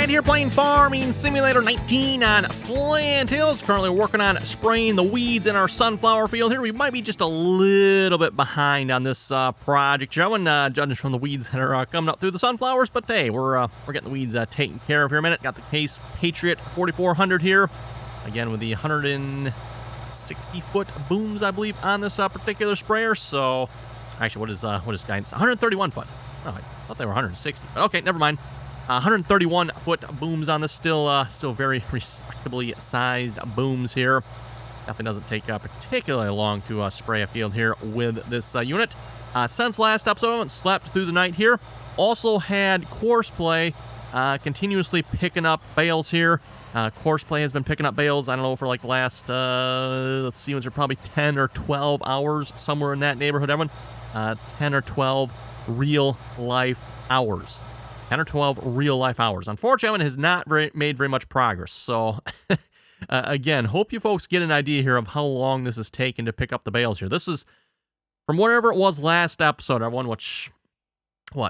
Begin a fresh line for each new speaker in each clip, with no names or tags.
Flint here playing Farming Simulator 19 on Flint Hills. Currently working on spraying the weeds in our sunflower field here. We might be just a little bit behind on this project here. I wouldn't judge from the weeds that are coming up through the sunflowers, but hey, we're getting the weeds taken care of here in a minute. Got the Case Patriot 4400 here. Again with the 160-foot booms, I believe, on this particular sprayer. So, actually, what is guidance? 131 foot. Oh, I thought they were 160. But okay, never mind. 131-foot booms on this, still very respectably sized booms here. Definitely doesn't take particularly long to spray a field here with this unit. Since last episode, I haven't slept through the night here. Also had Courseplay continuously picking up bales here. Courseplay has been picking up bales, I don't know, for like the last, let's see, they're probably 10 or 12 hours, somewhere in that neighborhood, everyone. It's 10 or 12 real-life hours. 10 or 12 real-life hours. Unfortunately, it has not made very much progress. So, again, hope you folks get an idea here of how long this has taken to pick up the bales here. This is from whatever it was last episode, everyone, which,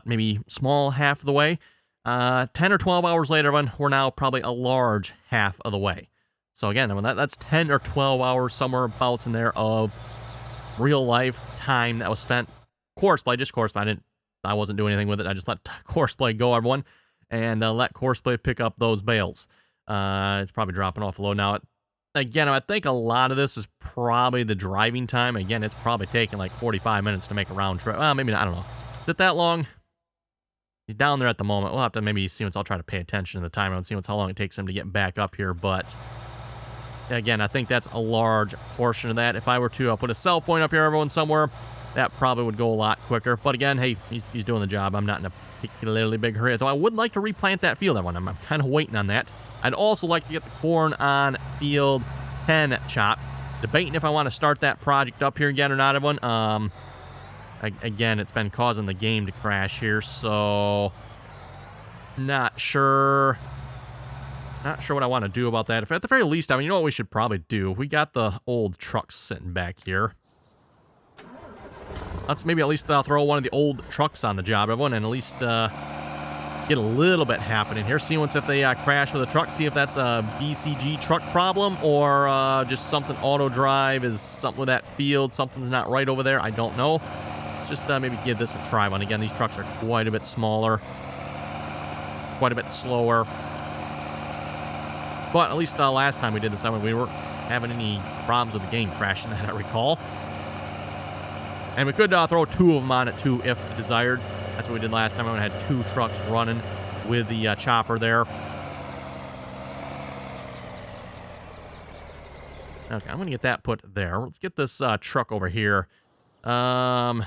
maybe small half of the way. 10 or 12 hours later, everyone, we're now probably a large half of the way. So, again, that's 10 or 12 hours, somewhere about in there, of real-life time that was spent. Just Courseplay. I wasn't doing anything with it. I just let Courseplay go, everyone, and let Courseplay pick up those bales. It's probably dropping off a load now. Again, I think a lot of this is probably the driving time. Again, it's probably taking like 45 minutes to make a round trip. Well, maybe not, I don't know. Is it that long? He's down there at the moment. We'll have to maybe see once. I'll try to pay attention to the timer and see how long it takes him to get back up here. But again, I think that's a large portion of that. If I were to put a sell point up here, everyone, somewhere, that probably would go a lot quicker. But again, hey, he's doing the job. I'm not in a particularly big hurry. Though I would like to replant that field, everyone. I'm kind of waiting on that. I'd also like to get the corn on field 10 chopped. Debating if I want to start that project up here again or not, everyone. Again, it's been causing the game to crash here, so not sure. Not sure what I want to do about that. If at the very least, I mean, you know what we should probably do? We got the old trucks sitting back here. Let's maybe at least throw one of the old trucks on the job, everyone, and at least get a little bit happening here. See once if they crash with a truck, see if that's a BCG truck problem or just something auto drive is something with that field. Something's not right over there. I don't know. Let's just maybe give this a try. One again, these trucks are quite a bit smaller, quite a bit slower. But at least last time we did this, I mean, we weren't having any problems with the game crashing that I recall. And we could throw two of them on it, too, if desired. That's what we did last time. I had two trucks running with the chopper there. Okay, I'm going to get that put there. Let's get this truck over here. We'll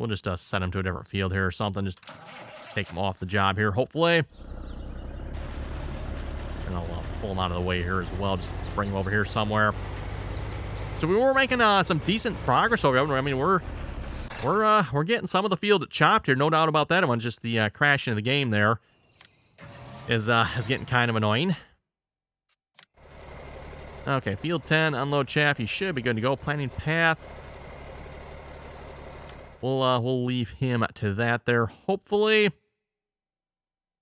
just send him to a different field here or something. Just take him off the job here, hopefully. And I'll pull him out of the way here as well. Just bring him over here somewhere. So we were making some decent progress over here. I mean, we're getting some of the field chopped here, no doubt about that. It's just the crashing of the game there is getting kind of annoying. Okay, field 10, unload chaff. You should be good to go. Planting path. We'll leave him to that there, hopefully.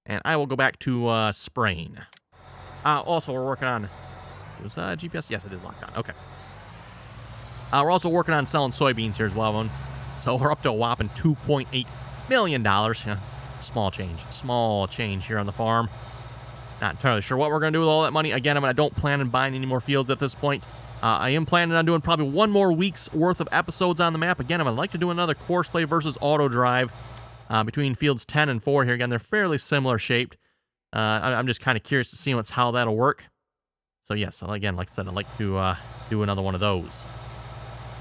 And I will go back to spraying. Also, we're working on. Was GPS? Yes, it is locked on. Okay. We're also working on selling soybeans here as well. So we're up to a whopping $2.8 million. Yeah, small change here on the farm. Not entirely sure what we're going to do with all that money. Again, I don't plan on buying any more fields at this point. I am planning on doing probably one more week's worth of episodes on the map. Again, I'd like to do another Courseplay versus auto drive between fields 10 and 4 here. Again, they're fairly similar shaped. I'm just kind of curious to see how that'll work. So yes, again, like I said, I'd like to do another one of those.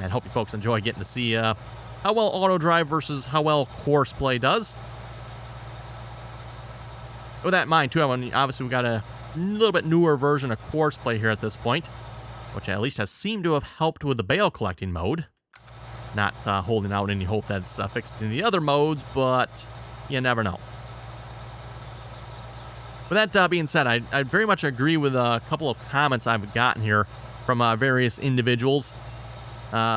And hope you folks enjoy getting to see how well auto drive versus how well Courseplay does. With that in mind, too, obviously we got a little bit newer version of Courseplay here at this point, which at least has seemed to have helped with the bale collecting mode. Not holding out any hope that's fixed in the other modes, but you never know. With that being said, I very much agree with a couple of comments I've gotten here from various individuals.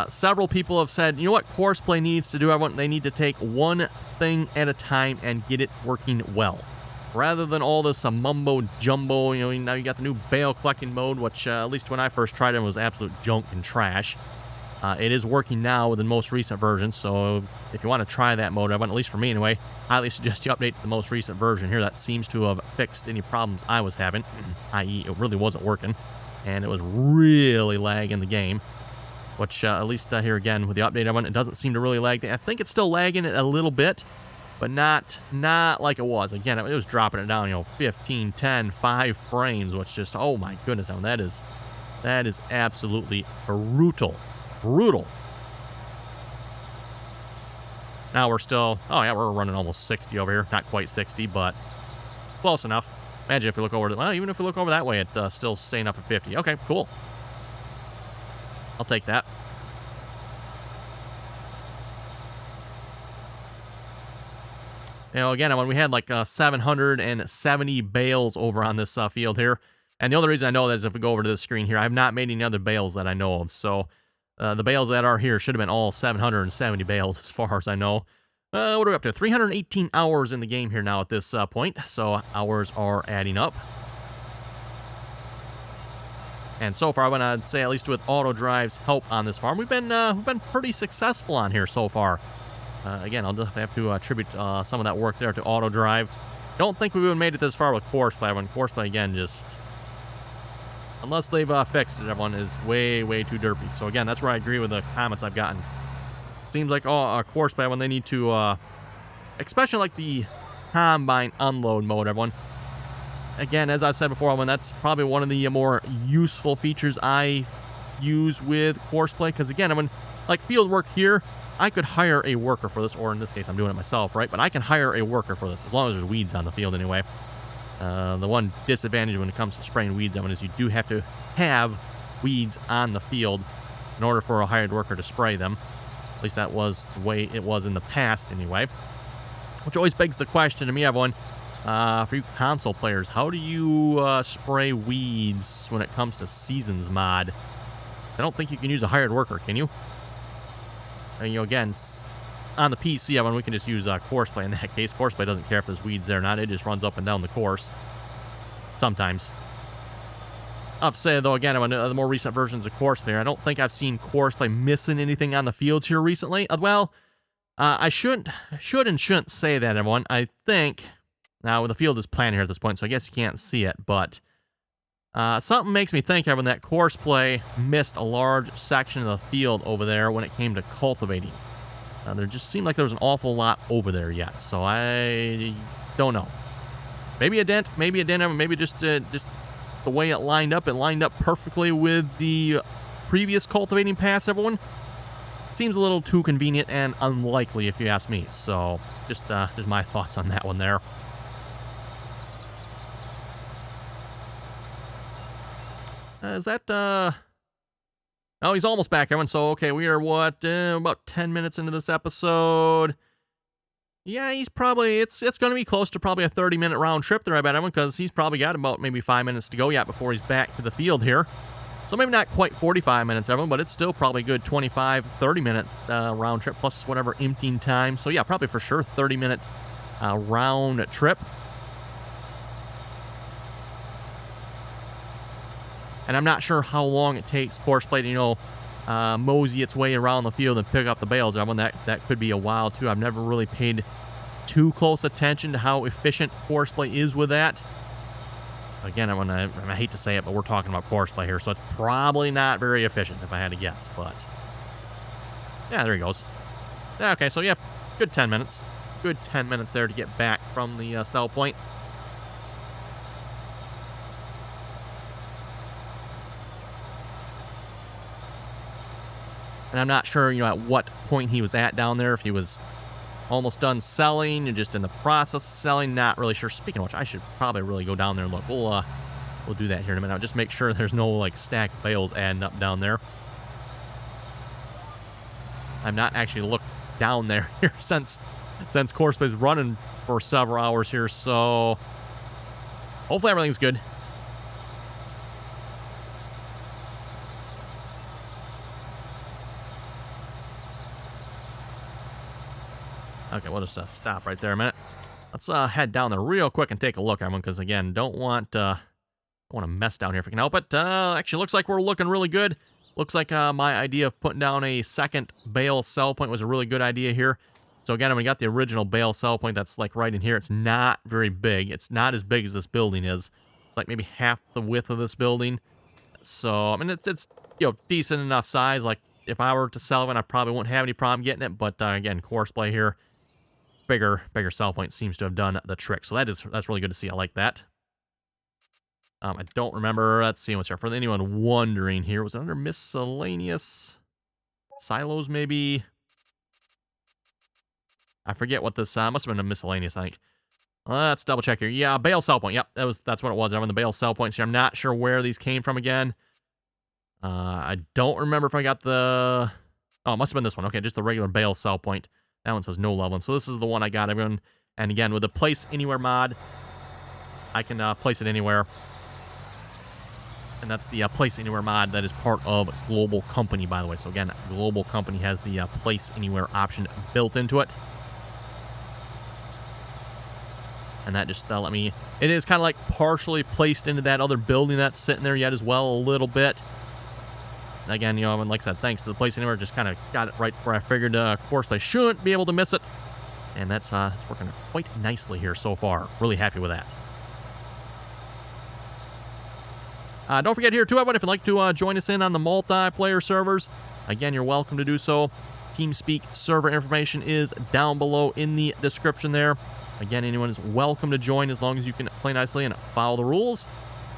Several people have said, you know what Courseplay needs to do? They need to take one thing at a time and get it working well. rather than all this mumbo jumbo. You know, now you got the new bale collecting mode, which at least when I first tried it was absolute junk and trash. It is working now with the most recent version, so if you want to try that mode, at least for me anyway, I highly suggest you update to the most recent version here. That seems to have fixed any problems I was having, i.e. it really wasn't working, and it was really lagging the game, which at least here again with the update one, it doesn't seem to really lag. I think it's still lagging it a little bit, but not like it was. Again, it was dropping it down, you know, 15, 10, 5 frames, which just, oh my goodness, I mean, that is absolutely brutal. Brutal. Now we're still, oh yeah, we're running almost 60 over here. Not quite 60, but close enough. Imagine if we look over, well, even if we look over that way, it's still staying up at 50. Okay, cool. I'll take that. You know, again, when we had like 770 bales over on this field here, and the other reason I know that is if we go over to this screen here, I have not made any other bales that I know of, so the bales that are here should have been all 770 bales as far as I know. What are we up to? 318 hours in the game here now at this point, so hours are adding up. And so far, I want to say, at least with Auto Drive's help on this farm, we've been pretty successful on here so far. Again, I'll just have to attribute some of that work there to Auto Drive. Don't think we would have made it this far with Courseplay. When Courseplay, again, just, unless they've fixed it, everyone is way, way too derpy. So again, that's where I agree with the comments I've gotten. Seems like Courseplay, when they need to, especially like the Combine unload mode, everyone. Again, as I've said before, everyone, that's probably one of the more useful features I use with Courseplay. Because again, everyone, like field work here, I could hire a worker for this, or in this case, I'm doing it myself, right? But I can hire a worker for this, as long as there's weeds on the field anyway. The one disadvantage when it comes to spraying weeds, everyone, is you do have to have weeds on the field in order for a hired worker to spray them. At least that was the way it was in the past anyway. Which always begs the question to me, everyone, for you console players, how do you spray weeds when it comes to Seasons mod? I don't think you can use a hired worker, can you? And, you know, again, on the PC, everyone, we can just use Courseplay in that case. Courseplay doesn't care if there's weeds there or not. It just runs up and down the course. Sometimes. I'll have to say, though, again, on the more recent versions of Courseplay, I don't think I've seen Courseplay missing anything on the fields here recently. Well, I should and shouldn't say that, everyone. I think, now the field is planted here at this point, so I guess you can't see it, but something makes me think, everyone, that Courseplay missed a large section of the field over there when it came to cultivating. There just seemed like there was an awful lot over there yet, so I don't know. Maybe it didn't, maybe just the way it lined up perfectly with the previous cultivating paths, everyone. Seems a little too convenient and unlikely, if you ask me. So, just my thoughts on that one there. Is that, Oh, he's almost back, everyone. So, okay, we are, what, about 10 minutes into this episode. Yeah, he's probably, it's going to be close to probably a 30-minute round trip there, I bet, everyone, because he's probably got about maybe 5 minutes to go yet before he's back to the field here. So maybe not quite 45 minutes, everyone, but it's still probably a good 25, 30-minute round trip, plus whatever emptying time. So, yeah, probably for sure 30-minute round trip. And I'm not sure how long it takes Courseplay to, you know, mosey its way around the field and pick up the bales. Everyone, that could be a while, too. I've never really paid too close attention to how efficient Courseplay is with that. Again, I hate to say it, but we're talking about Courseplay here, so it's probably not very efficient, if I had to guess. But, yeah, there he goes. Yeah, okay, so, yeah, good 10 minutes. Good 10 minutes there to get back from the sell point. And I'm not sure, you know, at what point he was at down there, if he was almost done selling and just in the process of selling, not really sure. Speaking of which, I should probably really go down there and look. We'll do that here in a minute. I'll just make sure there's no, like, stack of bales adding up down there. I've not actually looked down there here since Courseplay's running for several hours here, so hopefully everything's good. Okay, we'll just stop right there a minute. Let's head down there real quick and take a look, everyone, because again, don't want to mess down here if we can help it. Actually, looks like we're looking really good. Looks like my idea of putting down a second bale sell point was a really good idea here. So again, we got the original bale sell point that's like right in here. It's not very big. It's not as big as this building is. It's like maybe half the width of this building. So I mean, it's you know, decent enough size. Like if I were to sell it, I probably wouldn't have any problem getting it. But again, course play here. Bigger sell point seems to have done the trick. So that's really good to see. I like that. I don't remember. Let's see what's here. For anyone wondering here, was it under miscellaneous silos maybe? I forget what this must have been a miscellaneous, I think. Let's double check here. Yeah, bale sell point. Yep, that's what it was. I'm on the bale sell points here. I'm not sure where these came from again. I don't remember if I got the... Oh, it must have been this one. Okay, just the regular bale sell point. That one says no leveling. So this is the one I got, everyone. And again, with the place anywhere mod, I can place it anywhere. And that's the place anywhere mod that is part of Global Company, by the way. So again, Global Company has the place anywhere option built into it. And that just let me... It is kind of like partially placed into that other building that's sitting there yet as well a little bit. And again, you know, like I said, thanks to the place anywhere, just kind of got it right where I figured, of course, they shouldn't be able to miss it. And that's working quite nicely here so far. Really happy with that. Don't forget here, too, everyone, if you'd like to join us in on the multiplayer servers, again, you're welcome to do so. TeamSpeak server information is down below in the description there. Again, anyone is welcome to join as long as you can play nicely and follow the rules.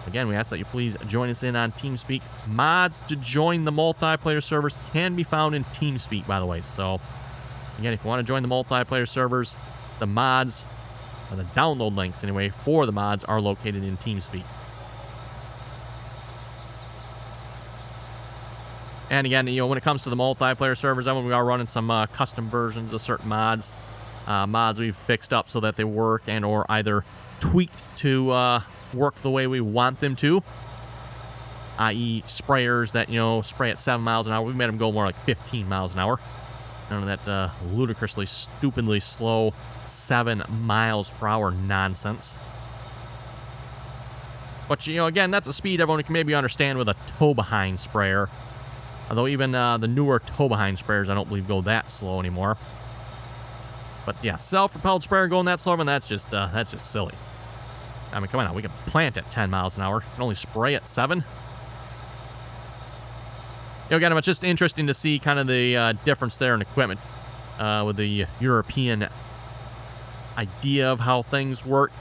Again, we ask that you please join us in on TeamSpeak. Mods to join the multiplayer servers can be found in TeamSpeak, by the way. So, again, if you want to join the multiplayer servers, the mods, or the download links, anyway, for the mods are located in TeamSpeak. And again, you know, when it comes to the multiplayer servers, we are running some custom versions of certain mods. Mods we've fixed up so that they work and or either tweaked to work the way we want them to. I.e. sprayers that, you know, spray at 7 miles an hour. We've made them go more like 15 miles an hour. None of that ludicrously, stupidly slow 7 miles per hour nonsense. But, you know, again, that's a speed everyone can maybe understand with a tow-behind sprayer. Although even the newer tow-behind sprayers, I don't believe, go that slow anymore. But yeah, self-propelled sprayer going that slow, and that's just silly. I mean, come on now, we can plant at 10 miles an hour. We can only spray at 7. You know, again, it's just interesting to see kind of the difference there in equipment with the European idea of how things work,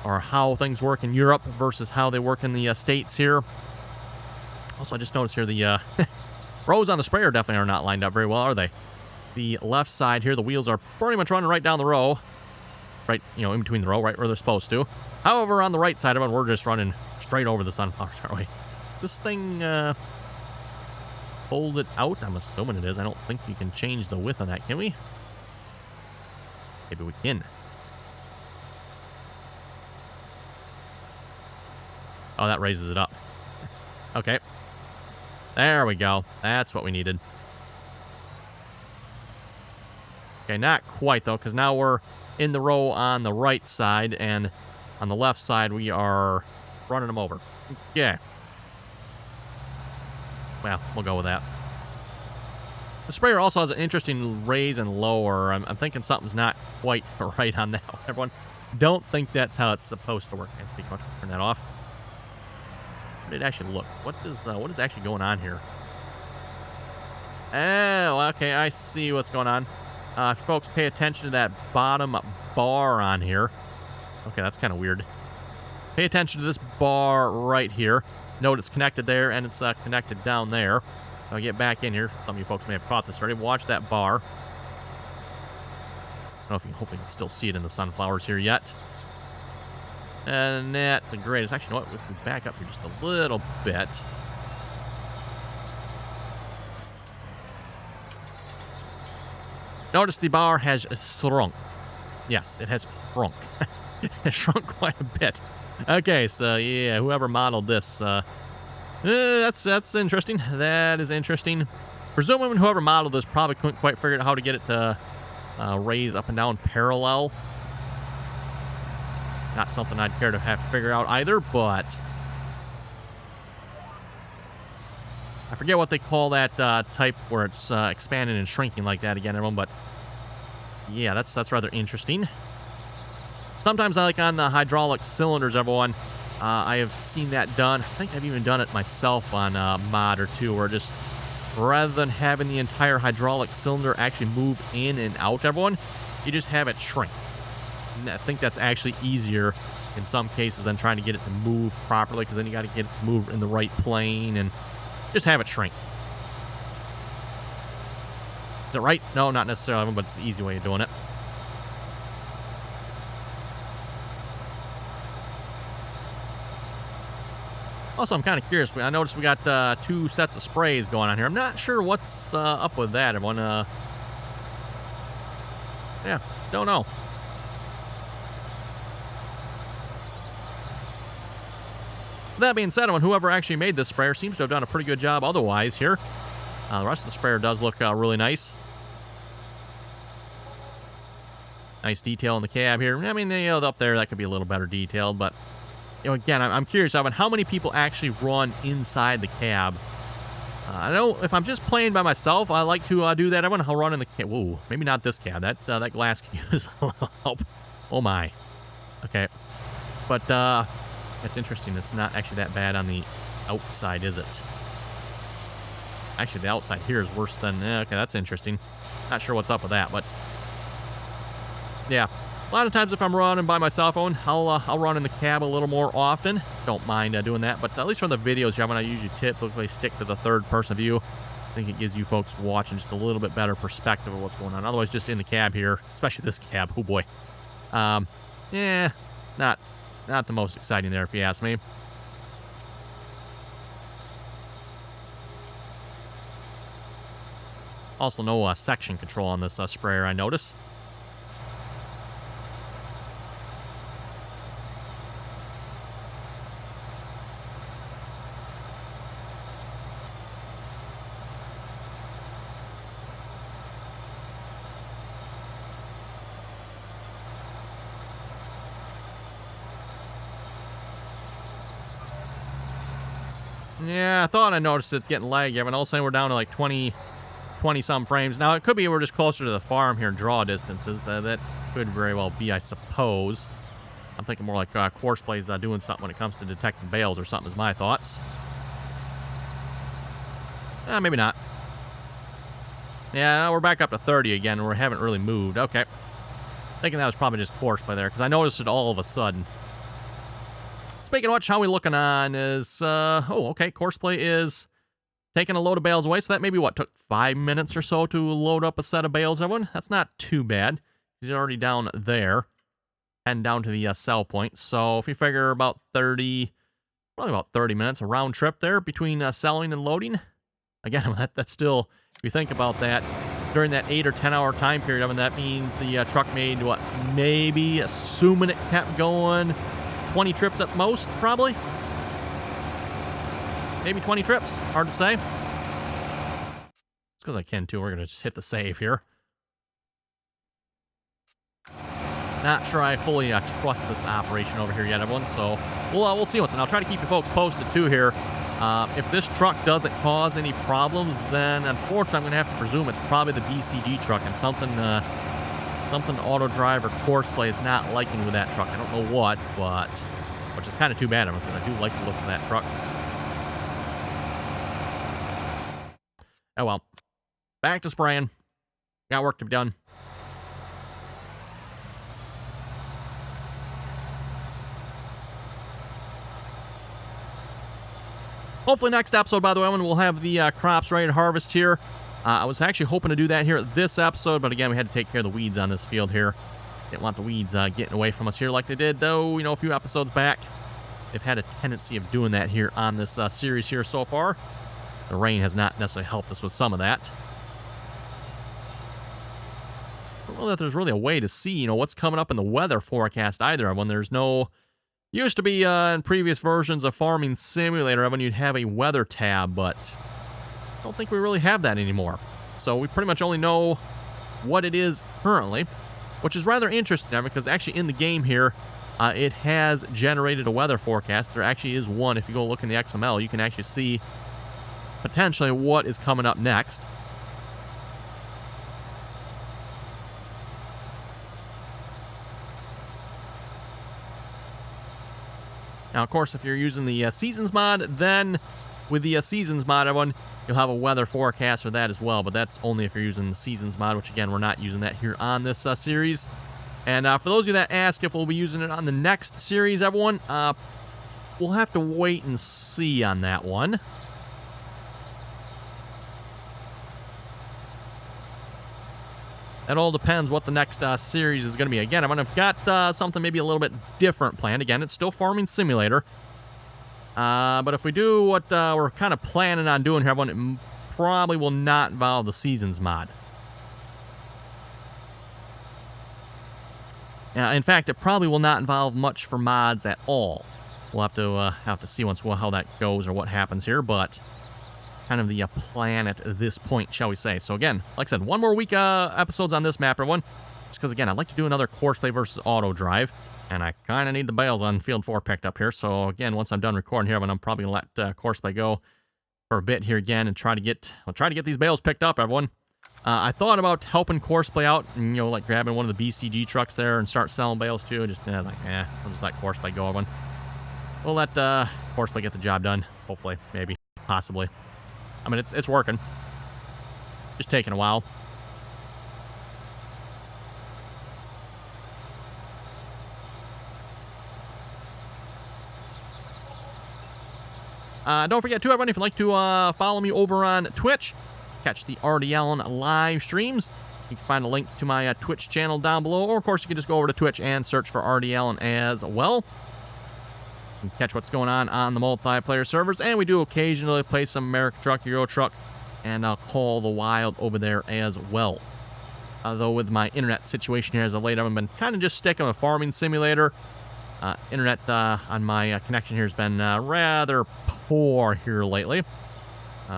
or how things work in Europe versus how they work in the States here. Also, I just noticed here the rows on the sprayer definitely are not lined up very well, are they? The left side here, the wheels are pretty much running right down the row. Right, you know, in between the row, right where they're supposed to. However, on the right side of it, we're just running straight over the sunflowers, aren't we? This thing, fold it out? I'm assuming it is. I don't think you can change the width on that, can we? Maybe we can. Oh, that raises it up. Okay. There we go. That's what we needed. Okay, not quite, though, because now we're in the row on the right side, and on the left side, we are running them over. Yeah. Well, we'll go with that. The sprayer also has an interesting raise and lower. I'm thinking something's not quite right on that one. Everyone, don't think that's how it's supposed to work. Can't speak much. Turn that off. How did it actually look? What is actually going on here? Oh, okay, I see what's going on. If folks pay attention to that bottom bar on here. Okay, that's kind of weird. Pay attention to this bar right here. Note it's connected there, and it's connected down there. I'll get back in here. Some of you folks may have caught this already. Watch that bar. I don't know if you hopefully you can still see it in the sunflowers here yet. And that's the greatest. Actually, you know what? If we back up here just a little bit. Notice the bar has shrunk. Yes, it has shrunk. It has shrunk quite a bit. Okay, so yeah, whoever modeled this, that's interesting. That is interesting. Presumably whoever modeled this probably couldn't quite figure out how to get it to raise up and down parallel. Not something I'd care to have to figure out either, but I forget what they call that type where it's expanding and shrinking like that again, everyone, but yeah, that's rather interesting. Sometimes I like on the hydraulic cylinders, everyone, I have seen that done. I think I've even done it myself on a mod or two, where just rather than having the entire hydraulic cylinder actually move in and out, everyone, you just have it shrink. And I think that's actually easier in some cases than trying to get it to move properly, because then you got to get it to move in the right plane and just have it shrink. Is it right? No, not necessarily, but it's the easy way of doing it. Also, I'm kind of curious. I noticed we got 2 sets of sprays going on here. I'm not sure what's up with that, everyone. Yeah, don't know. That being said, whoever actually made this sprayer seems to have done a pretty good job otherwise here. The rest of the sprayer does look really nice. Nice detail in the cab here. I mean, up there, that could be a little better detailed, but again, I'm curious, Evan, how many people actually run inside the cab? I know if I'm just playing by myself, I like to do that. I'll run in the cab. Whoa, maybe not this cab. That glass can use a little help. Oh my. Okay. But it's interesting. It's not actually that bad on the outside, is it? Actually, the outside here is worse than... okay, that's interesting. Not sure what's up with that, but... yeah. A lot of times if I'm running by my cell phone, I'll run in the cab a little more often. Don't mind doing that, but at least for the videos here, I usually typically stick to the third-person view. I think it gives you folks watching just a little bit better perspective of what's going on. Otherwise, just in the cab here, especially this cab, oh boy. Yeah, not the most exciting there, if you ask me. Also, no section control on this sprayer, I notice. Yeah, I thought I noticed it's getting laggy. I mean, all of a sudden we're down to like 20-some frames. Now, it could be we're just closer to the farm here in draw distances. That could very well be, I suppose. I'm thinking more like Courseplay is doing something when it comes to detecting bales or something is my thoughts. Maybe not. Yeah, we're back up to 30 again. We haven't really moved. Okay. Thinking that was probably just Courseplay there, because I noticed it all of a sudden. Speaking of which, how we looking on is, oh, okay, Courseplay is taking a load of bales away, so that maybe, what, took 5 minutes or so to load up a set of bales, everyone? That's not too bad. He's already down there, and down to the sell point, so if you figure about 30, probably about 30 minutes, a round trip there between selling and loading. Again, that's still, if you think about that, during that 8 or 10 hour time period, I mean, that means the truck made, what, maybe, assuming it kept going, 20 trips at most, probably. Maybe 20 trips. Hard to say. Just because I can, too. We're going to just hit the save here. Not sure I fully trust this operation over here yet, everyone. So we'll see what's in. I'll try to keep you folks posted, too, here. If this truck doesn't cause any problems, then unfortunately I'm going to have to presume it's probably the BCG truck, and something auto drive or Courseplay is not liking with that truck. I don't know what, but which is kind of too bad, because I do like the looks of that truck. Oh well. Back to spraying. Got work to be done. Hopefully next episode, by the way, we'll have the crops ready to harvest here. I was actually hoping to do that here this episode, but again, we had to take care of the weeds on this field here. Didn't want the weeds getting away from us here like they did, though, a few episodes back. They've had a tendency of doing that here on this series here so far. The rain has not necessarily helped us with some of that. I don't know that there's really a way to see, what's coming up in the weather forecast either. When there's no... Used to be in previous versions of Farming Simulator, when you'd have a weather tab, but I don't think we really have that anymore. So we pretty much only know what it is currently, which is rather interesting, because actually in the game here, it has generated a weather forecast. There actually is one. If you go look in the XML, you can actually see potentially what is coming up next. Now, of course, if you're using the Seasons mod, then with the Seasons mod, everyone, you'll have a weather forecast for that as well. But that's only if you're using the Seasons mod, which, again, we're not using that here on this series. And for those of you that ask if we'll be using it on the next series, everyone, we'll have to wait and see on that one. It all depends what the next series is going to be. Again, I'm going to have got something maybe a little bit different planned. Again, it's still Farming Simulator. But if we do what we're kind of planning on doing here, everyone, it probably will not involve the Seasons mod. In fact, it probably will not involve much for mods at all. We'll have to see once how that goes or what happens here, but kind of the plan at this point, shall we say. So again, like I said, one more week episodes on this map, everyone. Just because, again, I'd like to do another Courseplay versus Auto Drive, and I kind of need the bales on Field 4 picked up here. So again, once I'm done recording here, I'm probably going to let Courseplay go for a bit here again and try to get these bales picked up, everyone. I thought about helping Courseplay out, and, you know, like grabbing one of the BCG trucks there and start selling bales too. Just like, I'll just let Courseplay go, everyone. We'll let Courseplay get the job done. Hopefully, maybe, possibly. I mean, it's working. Just taking a while. Don't forget, too, everyone, if you'd like to follow me over on Twitch, catch the RDAllen live streams, you can find a link to my Twitch channel down below, or, of course, you can just go over to Twitch and search for RDAllen as well. You can catch what's going on the multiplayer servers, and we do occasionally play some American Truck, Euro Truck, and Call the Wild over there as well. Though with my internet situation here as of late, I've been kind of just sticking with Farming Simulator. Internet on my connection here has been rather poor here lately.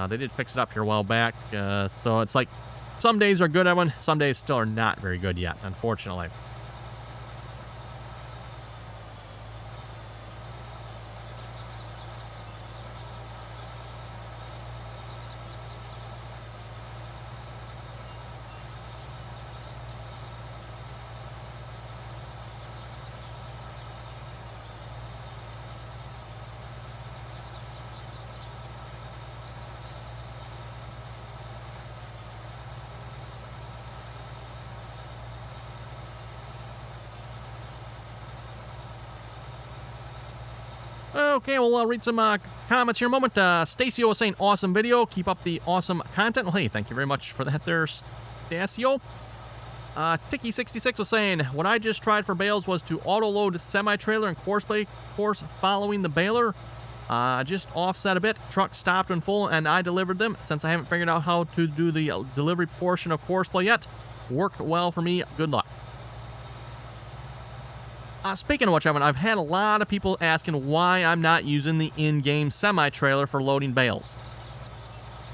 They did fix it up here a while back, so it's like some days are good, everyone. Some days still are not very good yet, unfortunately. Okay, well, I'll read some comments here in a moment. Stacio was saying, awesome video. Keep up the awesome content. Well, hey, thank you very much for that there, Stacio. Tiki66 was saying, what I just tried for bales was to auto-load semi-trailer and Courseplay course following the baler. Just offset a bit. Truck stopped when full, and I delivered them. Since I haven't figured out how to do the delivery portion of Courseplay yet, worked well for me. Good luck. Speaking of which, I've had a lot of people asking why I'm not using the in-game semi-trailer for loading bales.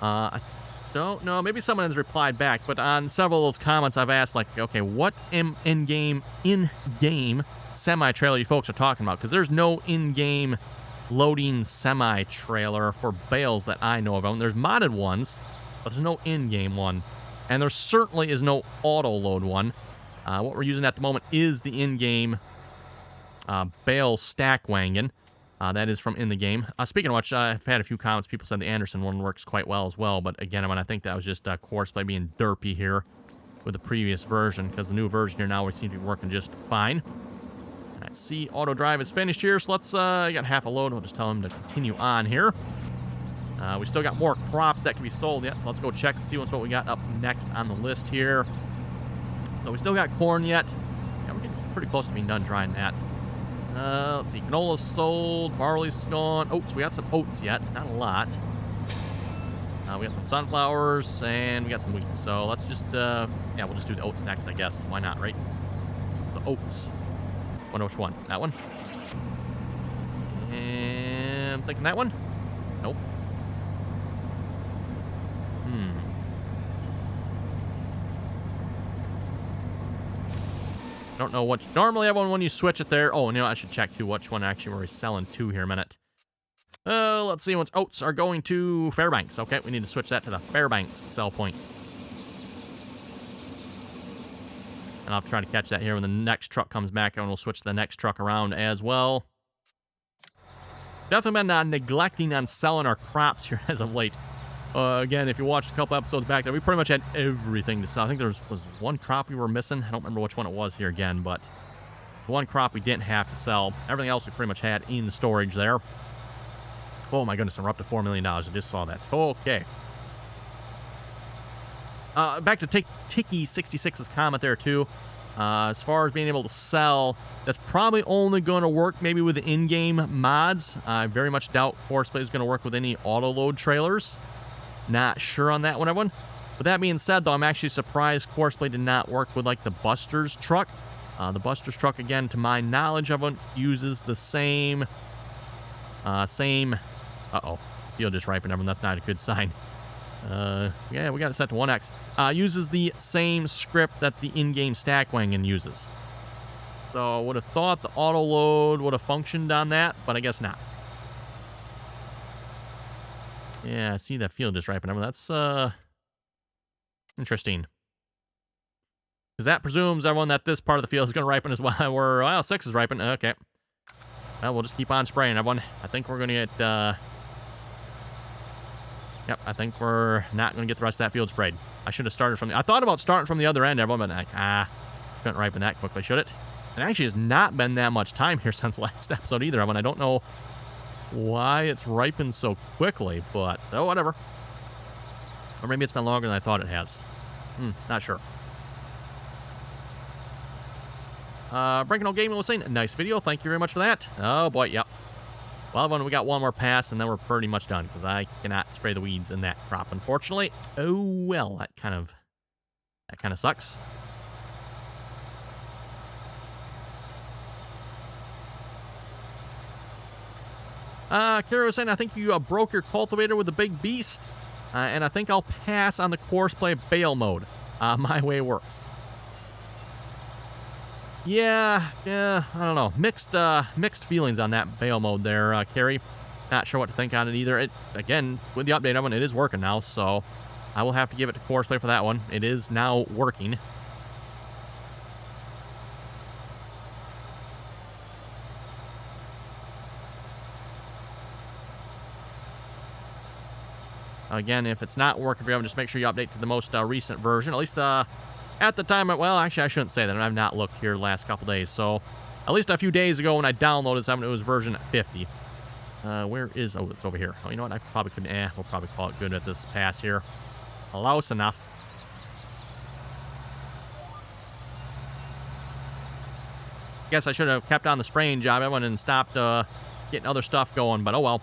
I don't know. Maybe someone has replied back, but on several of those comments, I've asked, like, okay, what in-game semi-trailer you folks are talking about? Because there's no in-game loading semi-trailer for bales that I know of. There's modded ones, but there's no in-game one. And there certainly is no auto-load one. What we're using at the moment is the in-game bale stack wagon. That is from in the game. Speaking of which, I've had a few comments. People said the Anderson one works quite well as well. But again, I think that was just Courseplay being derpy here with the previous version, because the new version here now we seem to be working just fine. I see auto drive is finished here, so let's got half a load. We'll just tell him to continue on here. We still got more crops that can be sold yet, so let's go check and see what we got up next on the list here. So we still got corn yet. Yeah, we're getting pretty close to being done drying that. Let's see, canola's sold, barley's gone, oats, we got some oats yet, not a lot. We got some sunflowers, and we got some wheat, so let's just, yeah, we'll just do the oats next, I guess, why not, right? So oats, wonder which one, that one? And I'm thinking that one? Nope. Don't know what... Normally, everyone, when you switch it there... Oh, you know, I should check, too, which one actually we're selling to here in a minute. Let's see. Once Oats are going to Fairbanks. Okay, we need to switch that to the Fairbanks sell point. And I'll try to catch that here when the next truck comes back, and we'll switch the next truck around as well. Definitely been neglecting on selling our crops here as of late. Again, if you watched a couple episodes back there, we pretty much had everything to sell. I think there was one crop we were missing. I don't remember which one it was here again, but the one crop we didn't have to sell. Everything else we pretty much had in storage there. Oh my goodness, we're up to $4 million. I just saw that. Okay. Back to Ticky66's comment there, too. As far as being able to sell, that's probably only going to work maybe with the in-game mods. I very much doubt Horseplay is going to work with any auto-load trailers. Not sure on that one, everyone. With that being said, though, I'm actually surprised Horseplay did not work with, like, the Buster's truck. The Buster's truck, again, to my knowledge, everyone uses the same... Uh-oh. Field just ripened, everyone. That's not a good sign. Yeah, we got it set to 1x. Uses the same script that the in-game stack wagon uses. So, would have thought the auto-load would have functioned on that, but I guess not. Yeah, I see that field just ripened. That's, interesting. Because that presumes, everyone, that this part of the field is going to ripen as well. Well, 6 is ripened. Okay. Well, we'll just keep on spraying, everyone. I think we're going to get, Yep, I think we're not going to get the rest of that field sprayed. I should have started from the... I thought about starting from the other end, everyone, but like, couldn't ripen that quickly, should it? It actually has not been that much time here since last episode either, everyone. I don't know why it's ripened so quickly, but, oh, whatever. Or maybe it's been longer than I thought it has. Not sure. Breaking Old Gaming was saying, nice video. Thank you very much for that. Oh, boy, yep. Well, we got one more pass, and then we're pretty much done, because I cannot spray the weeds in that crop, unfortunately. Oh, well, that kind of sucks. Kara was saying, I think you broke your cultivator with the big beast, and I think I'll pass on the Horseplay bale mode. My way works. Yeah, I don't know. Mixed feelings on that bale mode there, Carrie. Not sure what to think on it either. Again, with the update of it, it is working now, so I will have to give it to Horseplay for that one. It is now working. Again, if it's not working for you, just make sure you update to the most recent version. At least at the time, well, actually, I shouldn't say that. I've not looked here the last couple days. So, at least a few days ago when I downloaded something, it was version 50. Where is... Oh, it's over here. Oh, you know what? I probably couldn't... we'll probably call it good at this pass here. Close enough. Guess I should have kept on the spraying job, everyone, and stopped getting other stuff going, but oh well.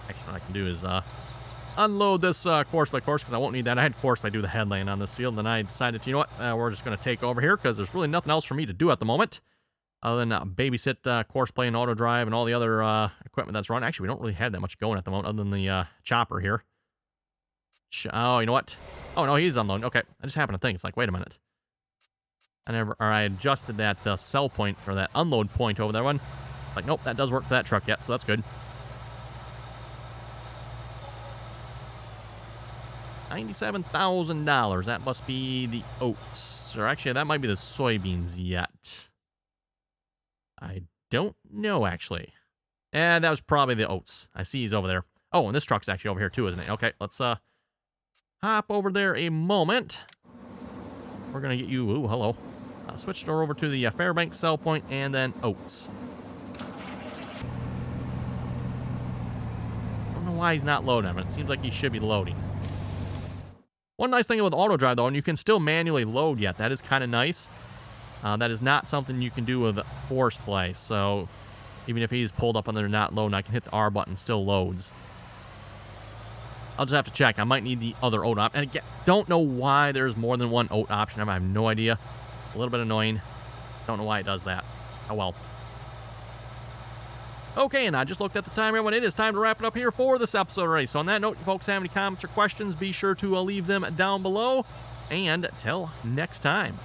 Actually, what I can do is... unload this course by course, because I won't need that. I had course by do the headland on this field, and then I decided to, you know what, we're just going to take over here, because there's really nothing else for me to do at the moment, other than babysit Horseplay and auto drive and all the other equipment that's run. Actually, we don't really have that much going at the moment, other than the chopper here. Oh, you know what? Oh, no, he's unloading. Okay, I just happened to think, it's like, wait a minute. I adjusted that sell point, or that unload point over there one. Like, nope, that does work for that truck yet, so that's good. $97,000. That must be the oats. Or actually, that might be the soybeans yet. I don't know, actually. And that was probably the oats. I see he's over there. Oh, and this truck's actually over here, too, isn't it? Okay, let's hop over there a moment. We're going to get you... Ooh, hello. Switch door over to the Fairbanks sell point, and then oats. I don't know why he's not loading him. It seems like he should be loading. One nice thing with auto drive, though, and you can still manually load yet. That is kind of nice. That is not something you can do with Horseplay. So even if he's pulled up on there not loading, I can hit the R button, still loads. I'll just have to check. I might need the other oat option. And again, don't know why there's more than one oat option. I have no idea. A little bit annoying. Don't know why it does that. Oh well. Okay, and I just looked at the time, everyone. It is time to wrap it up here for this episode already. So on that note, if you folks have any comments or questions, be sure to leave them down below. And till next time.